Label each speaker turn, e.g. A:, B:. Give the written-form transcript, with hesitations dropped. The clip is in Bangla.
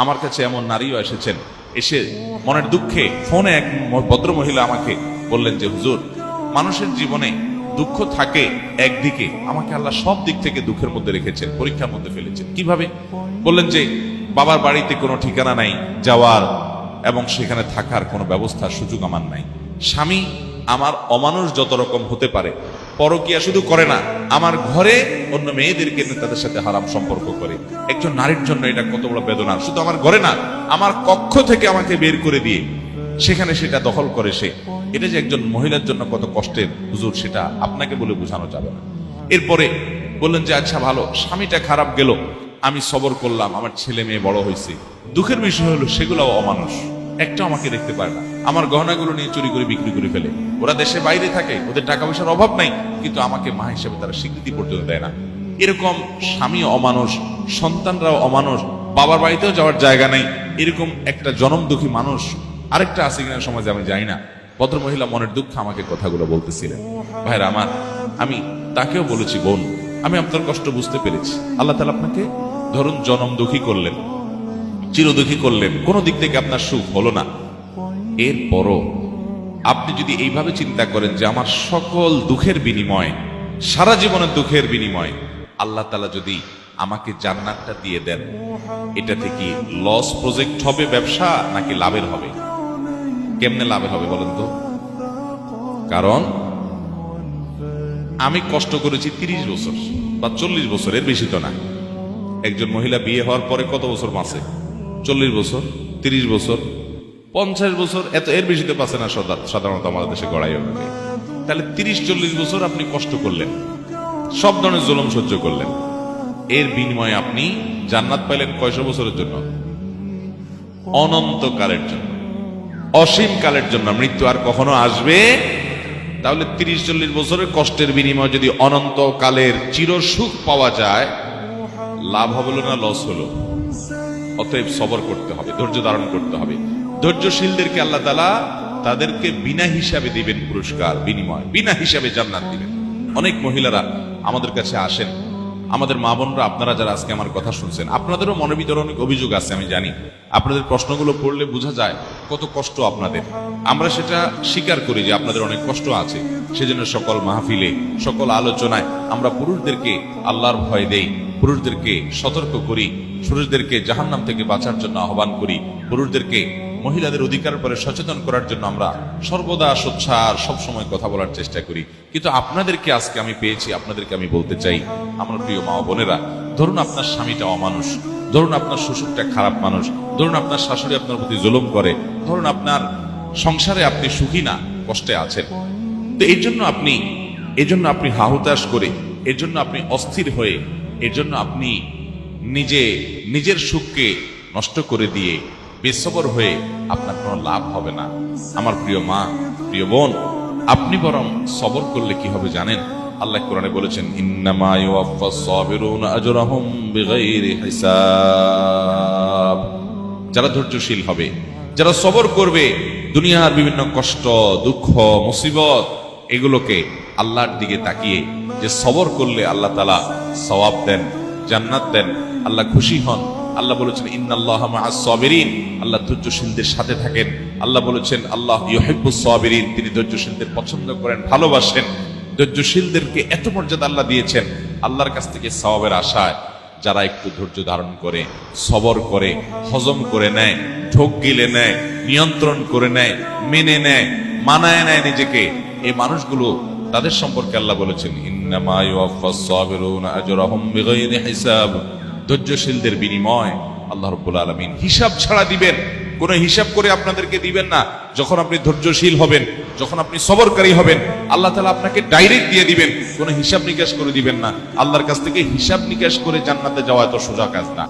A: আমার কাছে এমন নারীও এসেছেন, এসে মনের দুঃখে ফোনে এক ভদ্র মহিলা আমাকে বললেন যে হুজুর, মানুষের জীবনে দুঃখ থাকে একদিকে, আমাকে আল্লাহ সব দিক থেকে দুঃখের মধ্যে রেখেছেন, পরীক্ষার মধ্যে ফেলেছেন। কিভাবে? বললেন যে বাবার বাড়িতে কোনো ঠিকানা নাই যাওয়ার, এবং সেখানে থাকার কোনো ব্যবস্থার সুযোগ আমার নাই। স্বামী আমার অমানুষ যত রকম হতে পারে, পরকিয়া শুধু করে না, আমার ঘরে অন্য মেয়েদেরকে নিয়ে তাদের সাথে হারাম সম্পর্ক করে। একজন নারীর জন্য এটা কত বড় বেদনা। শুধু আমার ঘরে না, আমার কক্ষ থেকে আমাকে বের করে দিয়ে সেখানে সেটা দখল করে সে। এটা যে একজন মহিলার জন্য কত কষ্টের হুজুর, সেটা আপনাকে বলে বোঝানো যাবে না। এরপরে বললেন যে আচ্ছা ভালো, স্বামীটা খারাপ গেল, আমি সবর করলাম, আমার ছেলে মেয়ে বড় হয়েছে। দুঃখের বিষয় হলো সেগুলো অমানুষ, একটা আমাকে দেখতে পারে না, আমার গহনাগুলো নিয়ে চুরি করে বিক্রি করে ফেলে। ওরা দেশে বাইরে থাকে, ওদের টাকা পয়সার অভাব নাই, কিন্তু আমাকে মা হিসেবে তারা স্বীকৃতি পর্যন্ত দেয় না। এরকম স্বামী অমানুষ, সন্তানরাও অমানুষ, বাবার বাড়িতেও যাওয়ার জায়গা নাই, এরকম একটা জনম দুঃখী মানুষ আরেকটা আছে কিনা সমাজে আমি জানি না। ভদ্রমহিলা মনের দুঃখ আমাকে কথাগুলো বলতেছিলেন। ভাইরা আমার, আমি তাকেও বলেছি, বোন আমি আপনার কষ্ট বুঝতে পেরেছি। আল্লাহ তাআলা আপনাকে ধরুন জনম দুঃখী করলেন, চিরদুঃখী করলেন, কোন দিক থেকে আপনার সুখ হলো না। এরপরও আপনি যদি এইভাবে চিন্তা করেন যে আমার সকল দুঃখের বিনিময়, সারা জীবনের দুঃখের বিনিময় আল্লাহ তাআলা যদি আমাকে জান্নাতটা দিয়ে দেন, এটা থেকে লস প্রজেক্ট হবে ব্যবসা নাকি লাভের হবে? কেমনে লাভের হবে বলেন তো? কারণ আমি কষ্ট করেছি 30 বছর বা 40 বছর, এর বেশি তো না। একজন মহিলা বিয়ে হওয়ার পরে কত বছর বাঁচে? 40 বছর, 30 বছর, 50 বছর, এর বেশি তো পাচ্ছে না সাধারণত আমাদের দেশে গড়াই অনুযায়ী। তাহলে 30-40 বছর আপনি কষ্ট করলেন, সব ধরনের জুলুম সহ্য করলেন, এর বিনিময়ে আপনি জান্নাত পাইলেন কয়শো বছরের জন্য? অনন্তকালের জন্য, অসীম কালের জন্য। মৃত্যু আর কখনো আসবে? তাহলে 30-40 বছরের কষ্টের বিনিময়ে যদি অনন্তকালের চির সুখ পাওয়া যায়, লাভ হলো না লস হলো? অতএব সবর করতে হবে, ধৈর্য ধারণ করতে হবে। ধৈর্যশীলদেরকে আল্লাহ তাআলা তাদেরকে বিনা হিসাবে দিবেন পুরস্কার, বিনিময় বিনা হিসাবে জান্নাত দিবেন। অনেক মহিলারা আমাদের কাছে আসেন, আমাদের মা বোনরা, আপনারা যারা আজকে আমার কথা শুনছেন, আপনাদেরও মনের ভিতরে অনেক অভিযোগ আছে, আমি জানি। আপনাদের প্রশ্নগুলো পড়লে বোঝা যায় কত কষ্ট আপনাদের। আমরা সেটা স্বীকার করি যে আপনাদের অনেক কষ্ট আছে। সেজন্য সকল মাহফিলে, সকল আলোচনায় আমরা পুরুষদেরকে আল্লাহর ভয় দেই, পুরুষদেরকে সতর্ক করি, পুরুষদেরকে জাহান্নাম থেকে বাঁচার জন্য আহ্বান করি, পুরুষদেরকে মহিলাদের অধিকার পরে সচেতন করার জন্য আমরা সর্বদা সোচ্চার সবসময় কথা বলার চেষ্টা করি। কিন্তু আপনাদেরকে আজকে আমি পেয়েছি, আপনাদেরকে আমি বলতে চাই, আমার প্রিয় মা বোনেরা, ধরুন আপনার স্বামীটা অমানুষ, ধরুন আপনার শ্বশুরটা খারাপ মানুষ, ধরুন আপনার শাশুড়ি আপনার প্রতি জুলুম করে, ধরুন আপনার সংসারে আপনি সুখী না, কষ্টে আছেন। তো এই জন্য আপনি হাহুতাশ করে, এর জন্য আপনি অস্থির হয়ে, এর জন্য আপনি নিজের সুখকে নষ্ট করে দিয়ে বেসবর হয়ে আপনার কোনো লাভ হবে না। আমার প্রিয় মা, প্রিয় বোন, আপনি বরং সবর করলে কি হবে জানেন? আল্লাহ কোরআনে বলেছেন, ইন্নামা ইউওয়াফাস সাবিরুনা আজরাহুম বিগাইরি হিসাব। যারা ধৈর্যশীল হবে, যারা সবর করবে, দুনিয়ার বিভিন্ন কষ্ট, দুঃখ, মুসিবত, এগুলোকে আল্লাহর দিকে তাকিয়ে যে সবর করলে আল্লাহ তাআলা সওয়াব দেন, জান্নাত দেন, আল্লাহ খুশি হন। আল্লাহ বলেছেন ইন্নাল্লাহা মাআস সাবিরিন, আল্লাহ ধৈর্যশীলদের সাথে থাকেন। আল্লাহ বলেছেন আল্লাহ ইউহিব্বুস সাবিরিন, তিনি ধৈর্যশীলদের পছন্দ করেন, ভালোবাসেন। ধৈর্যশীলদেরকে এত মর্যাদা আল্লাহ দিয়েছেন। আল্লাহর কাছ থেকে সওয়াবের আশায় যারা একটু ধৈর্য ধারণ করে, সবর করে, হজম করে নেয়, ঢোক গিলে নেয়, নিয়ন্ত্রণ করে নেয়, মেনে নেয়, মানায় নেয় নিজেকে, এই মানুষগুলো, তাদের সম্পর্কে আল্লাহ বলেছেন ইন্নামা ইউওয়াফাস সাবিরুনা আজরাহুম বিগাইরি হিসাব। ধৈর্যশীলদের বিনিময় আল্লাহ রাব্বুল আলামিন হিসাব ছাড়া দিবেন। কোনো হিসাব করে আপনাদেরকে দিবেন না। যখন আপনি ধৈর্যশীল হবেন, যখন আপনি সবরকারী হবেন, আল্লাহ তাআলা আপনাকে ডাইরেক্ট দিয়ে দিবেন, কোনো হিসাব নিকাশ করে দিবেন না। আল্লাহর কাছ থেকে হিসাব নিকাশ করে জান্নাতে যাওয়া এত সোজা কাজ না।